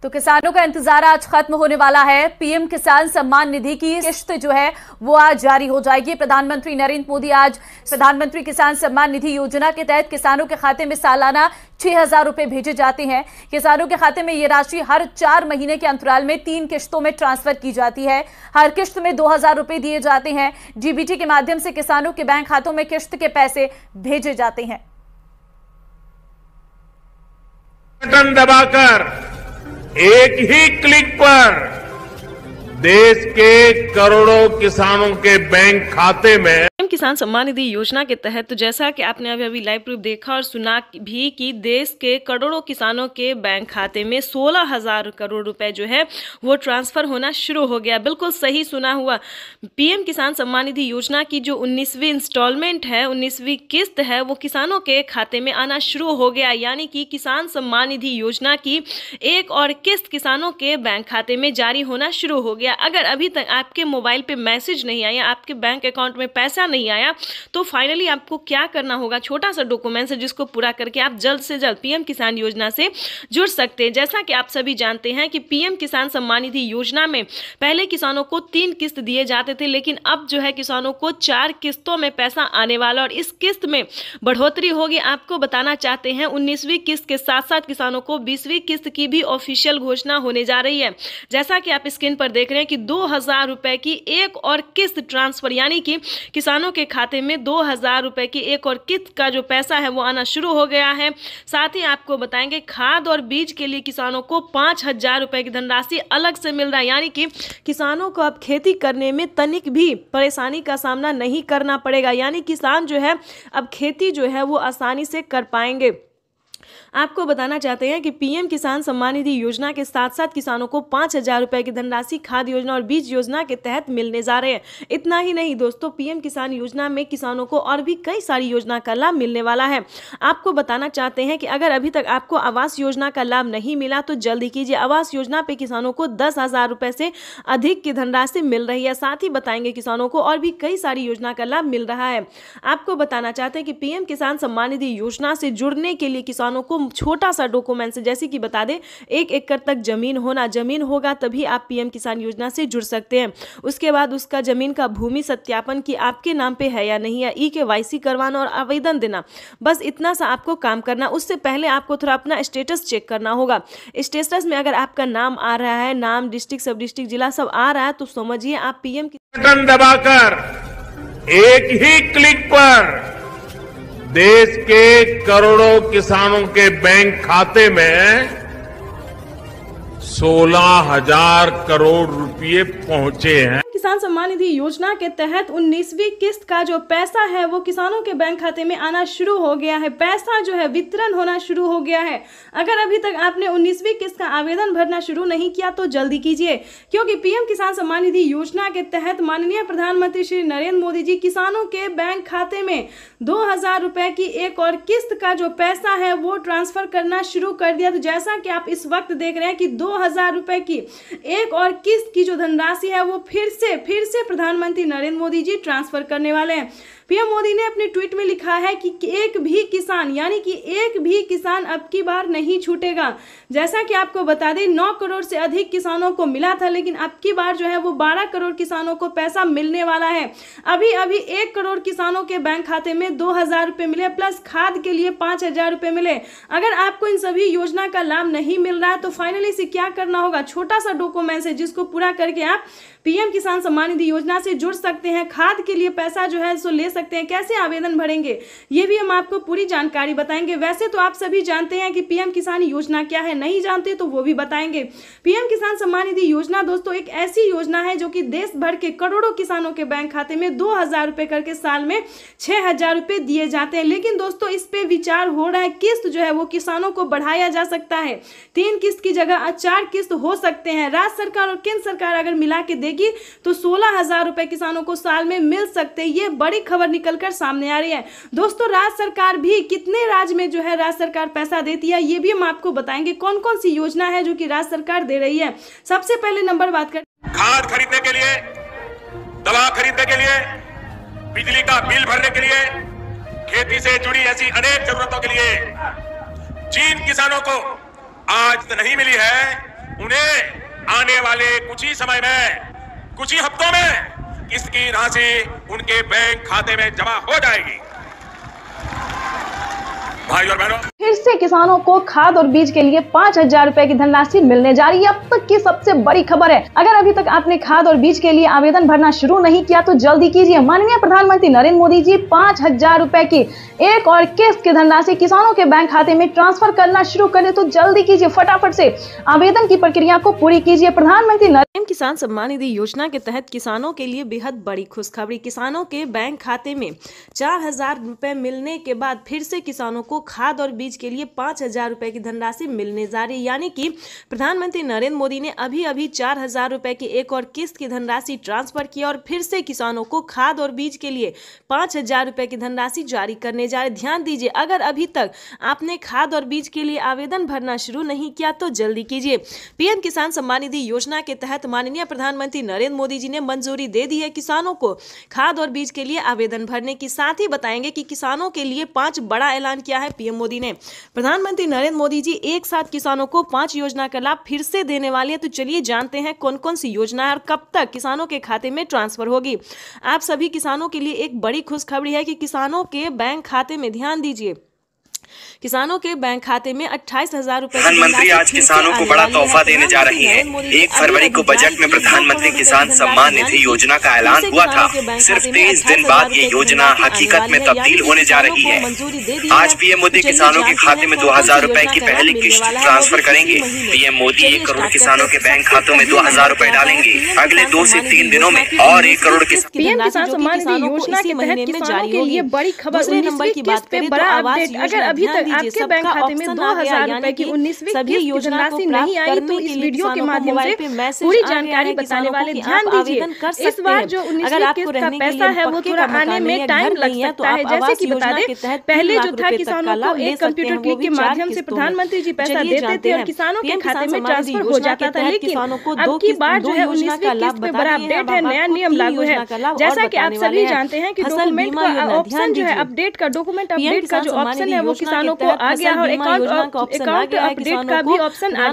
तो किसानों का इंतजार आज खत्म होने वाला है। पीएम किसान सम्मान निधि की किश्त जो है वो आज जारी हो जाएगी। प्रधानमंत्री नरेंद्र मोदी आज प्रधानमंत्री किसान सम्मान निधि योजना के तहत किसानों के खाते में सालाना 6,000 रुपए भेजे जाते हैं। किसानों के खाते में ये राशि हर 4 महीने के अंतराल में 3 किश्तों में ट्रांसफर की जाती है। हर किश्त में 2,000 रुपए दिए जाते हैं। डीबीटी के माध्यम से किसानों के बैंक खातों में किश्त के पैसे भेजे जाते हैं। बटन दबाकर एक ही क्लिक पर देश के करोड़ों किसानों के बैंक खाते में किसान सम्मान निधि योजना के तहत तो जैसा कि आपने अभी लाइव प्रूफ देखा और सुना भी कि देश के करोड़ों किसानों के बैंक खाते में 16,000 करोड़ रुपए जो है वो ट्रांसफर होना शुरू हो गया। बिल्कुल सही सुना हुआ। पीएम किसान सम्मान निधि योजना की जो 19वीं इंस्टॉलमेंट है, 19वीं किस्त है, वो किसानों के खाते में आना शुरू हो गया। यानी कि किसान सम्मान निधि योजना की एक और किस्त किसानों के बैंक खाते में जारी होना शुरू हो गया। अगर अभी तक आपके मोबाइल पे मैसेज नहीं आया, आपके बैंक अकाउंट में पैसा नहीं आया, तो फाइनली आपको क्या करना होगा, छोटा सा डॉक्यूमेंट्स है जिसको पूरा करके आप जल्द से जल्द पीएम किसान योजना से जुड़ सकते हैं। जैसा कि आप सभी जानते हैं कि पीएम किसान सम्मान निधि योजना में पहले किसानों को 3 किस्त दिए जाते थे, लेकिन अब जो है किसानों को 4 किस्तों में पैसा आने वाला और इस किस्त में बढ़ोतरी होगी। आपको बताना चाहते हैं 19वीं किस्त के साथ साथ किसानों को 20वीं किस्त की भी ऑफिशियल घोषणा होने जा रही है। जैसा कि आप स्क्रीन पर देख रहे हैं कि 2,000 रुपए की एक और किस्त ट्रांसफर, यानी कि किसानों के खाते में 2,000 रुपए की एक और किस्त का जो पैसा है वो आना शुरू हो गया है। साथ ही आपको बताएंगे खाद और बीज के लिए किसानों को 5,000 रुपए की धनराशि अलग से मिल रहा है। यानी कि किसानों को अब खेती करने में तनिक भी परेशानी का सामना नहीं करना पड़ेगा। यानी किसान जो है अब खेती जो है वो आसानी से कर पाएंगे। आपको बताना चाहते हैं कि पीएम किसान सम्मान निधि योजना के साथ साथ किसानों को 5,000 रुपए की धनराशि खाद योजना और बीज योजना के तहत मिलने जा रहे हैं। इतना ही नहीं दोस्तों, पीएम किसान योजना में किसानों को और भी कई सारी योजना का लाभ मिलने वाला है। आपको बताना चाहते हैं कि अगर अभी तक आपको आवास योजना का लाभ नहीं मिला तो जल्दी कीजिए। आवास योजना पे किसानों को 10,000 रुपए से अधिक की धनराशि मिल रही है। साथ ही बताएंगे किसानों को और भी कई सारी योजना का लाभ मिल रहा है। आपको बताना चाहते हैं कि पीएम किसान सम्मान निधि योजना से जुड़ने के लिए किसानों को छोटा सा डॉक्यूमेंट है, जैसे कि बता दें 1 एकड़ तक जमीन होगा तभी आप पीएम किसान योजना से जुड़ सकते हैं। उसके बाद उसका जमीन का भूमि सत्यापन कि आपके नाम पे है या नहीं है, KYC करवाना और आवेदन देना, बस इतना सा आपको काम करना। उससे पहले आपको थोड़ा अपना स्टेटस चेक करना होगा। स्टेटस में अगर आपका नाम आ रहा है, नाम, डिस्ट्रिक्ट, सब डिस्ट्रिक्ट, जिला सब आ रहा है तो समझिए आप पीएम बटन दबाकर एक ही क्लिक पर देश के करोड़ों किसानों के बैंक खाते में 16,000 करोड़ रुपए पहुंचे हैं। किसान सम्मान निधि योजना के तहत 19वीं किस्त का जो पैसा है वो किसानों के बैंक खाते में आना शुरू हो गया है। पैसा जो है वितरण होना शुरू हो गया है। अगर अभी तक आपने 19वीं किस्त का आवेदन भरना शुरू नहीं किया तो जल्दी कीजिए, क्योंकि पीएम किसान सम्मान निधि योजना के तहत माननीय प्रधानमंत्री श्री नरेंद्र मोदी जी किसानों के बैंक खाते में 2,000 रुपए की एक और किस्त का जो पैसा है वो ट्रांसफर करना शुरू कर दिया। तो जैसा कि आप इस वक्त देख रहे हैं कि 2,000 रुपए की एक और किस्त की जो धनराशि है वो फिर से प्रधानमंत्री नरेंद्र मोदी जी ट्रांसफर करने वाले हैं। पीएम मोदी ने अपने ट्वीट में लिखा है कि एक भी किसान, यानी कि एक भी किसान अब की बार नहीं छूटेगा। जैसा कि आपको बता दें 9 करोड़ से अधिक किसानों को मिला था, लेकिन अब की बार जो है वो 12 करोड़ किसानों को पैसा मिलने वाला है। अभी 1 करोड़ किसानों के बैंक खाते में 2,000 रुपए मिले, प्लस खाद के लिए 5,000 रुपए मिले। अगर आपको इन सभी योजना का लाभ नहीं मिल रहा है तो फाइनली से क्या करना होगा, छोटा सा डॉक्यूमेंट है जिसको पूरा करके आप पीएम किसान सम्मान निधि योजना से जुड़ सकते हैं। खाद के लिए पैसा जो है सो ले सकते हैं। कैसे आवेदन भरेंगे ये भी हम आपको पूरी जानकारी बताएंगे। वैसे तो आप सभी जानते हैं कि पीएम किसान योजना क्या है, नहीं जानते तो वो भी बताएंगे। पीएम किसान सम्मान निधि योजना दोस्तों एक ऐसी योजना है जो कि देश भर के करोड़ों किसानों के बैंक खाते में 2,000 रुपए करके साल में 6,000 रुपए दिए जाते हैं। लेकिन दोस्तों इस पे विचार हो रहा है, किस्त जो है वो किसानों को बढ़ाया जा सकता है। 3 किस्त की जगह 4 किस्त हो सकते हैं। राज्य सरकार और केंद्र सरकार अगर मिला के तो 16,000 रुपए किसानों को साल में मिल सकते हैं। ये बड़ी खबर निकलकर सामने आ रही है। दोस्तों राज्य सरकार भी कितने राज्य में जो है राज्य सरकार पैसा देती है ये भी हम आपको बताएंगे। कौन कौन सी योजना है जो कि राज्य सरकार दे रही है। सबसे पहले नंबर बात कर खाद खरीदने के लिए, दवा खरीदने के लिए, बिजली का बिल भरने के लिए, खेती से जुड़ी ऐसी अनेक जरूरतों के लिए जिन किसानों को आज तो नहीं मिली है उन्हें आने वाले कुछ ही समय में, कुछ ही हफ्तों में किस्त की राशि उनके बैंक खाते में जमा हो जाएगी। भाई और बहनों, फिर से किसानों को खाद और बीज के लिए 5,000 रुपए की धनराशि मिलने जा रही है। अब तक की सबसे बड़ी खबर है। अगर अभी तक आपने खाद और बीज के लिए आवेदन भरना शुरू नहीं किया तो जल्दी कीजिए। माननीय प्रधानमंत्री नरेंद्र मोदी जी 5,000 रुपए की एक और किस्त की धनराशि किसानों के बैंक खाते में ट्रांसफर करना शुरू करें, तो जल्दी कीजिए, फटाफट से आवेदन की प्रक्रिया को पूरी कीजिए। प्रधानमंत्री पीएम किसान सम्मान निधि योजना के तहत किसानों के लिए बेहद बड़ी खुशखबरी। किसानों के बैंक खाते में 4,000 रुपए मिलने के बाद फिर से किसानों को खाद और बीज के लिए 5,000 रुपए की धनराशि मिलने जा रही है। यानी कि प्रधानमंत्री नरेंद्र मोदी ने अभी 4,000 रुपए की एक और किस्त की धनराशि ट्रांसफर की और फिर से किसानों को खाद और बीज के लिए 5,000 रुपए की धनराशि जारी करने जा रहे। ध्यान दीजिए, अगर अभी तक आपने खाद और बीज के लिए आवेदन भरना शुरू नहीं किया तो जल्दी कीजिए। पीएम किसान सम्मान निधि योजना के तहत माननीय प्रधानमंत्री नरेंद्र मोदी जी ने मंजूरी दे दी है किसानों को खाद और बीज के लिए आवेदन भरने की। साथ ही बताएंगे कि किसानों के लिए 5 बड़ा ऐलान किया है पीएम मोदी ने। प्रधानमंत्री नरेंद्र मोदी जी एक साथ किसानों को 5 योजना का लाभ फिर से देने वाले हैं। तो चलिए जानते हैं कौन कौन सी योजना है और कब तक किसानों के खाते में ट्रांसफर होगी। आप सभी किसानों के लिए एक बड़ी खुशखबरी है कि किसानों के बैंक खाते में, ध्यान दीजिए, किसानों के बैंक खाते में 28,000 रुपए। प्रधानमंत्री आज किसानों को बड़ा तोहफा देने जा रही है। 1 फरवरी को बजट में प्रधानमंत्री किसान सम्मान निधि योजना का ऐलान हुआ था। सिर्फ 23 दिन बाद ये योजना हकीकत में तब्दील होने जा रही है। आज पीएम मोदी किसानों के खाते में 2,000 रुपए की पहली किस्त ट्रांसफर करेंगे। पीएम मोदी 1 करोड़ किसानों के बैंक खातों में 2,000 रुपए डालेंगे। अगले 2 से 3 दिनों में और 1 करोड़ पीएम किसान सम्मान निधि योजना के तहत किसानों के लिए बड़ी खबर। 19वीं किस्त पे बड़ा अपडेट। अगर अभी तक आपके बैंक खाते में 2,000 रुपए की 19वीं किस्त की धनराशि नहीं आई तो इस वीडियो के माध्यम से पूरी जानकारी बताने वाले। ध्यान दीजिए, इस बार जो 19वीं किस्त का पैसा है वो थोड़ा आने में टाइम लग सकता है। जैसे कि बता दें, पहले जो था किसानों को एक कंप्यूटर क्लिक के माध्यम से प्रधानमंत्री जी पैसा देते थे और किसानों के खाते में ट्रांसफर हो जाता था। लेकिन अब की बार जो है 19वीं किस्त पे बड़ा अपडेट है, नया नियम लागू है। जैसा कि आप सभी जानते हैं कि डॉक्यूमेंट का ऑप्शन जो है अपडेट का, डॉक्यूमेंट अपडेट का जो ऑप्शन है वो किसानों को आ गया और अकाउंट अपडेट का भी ऑप्शन आ गया।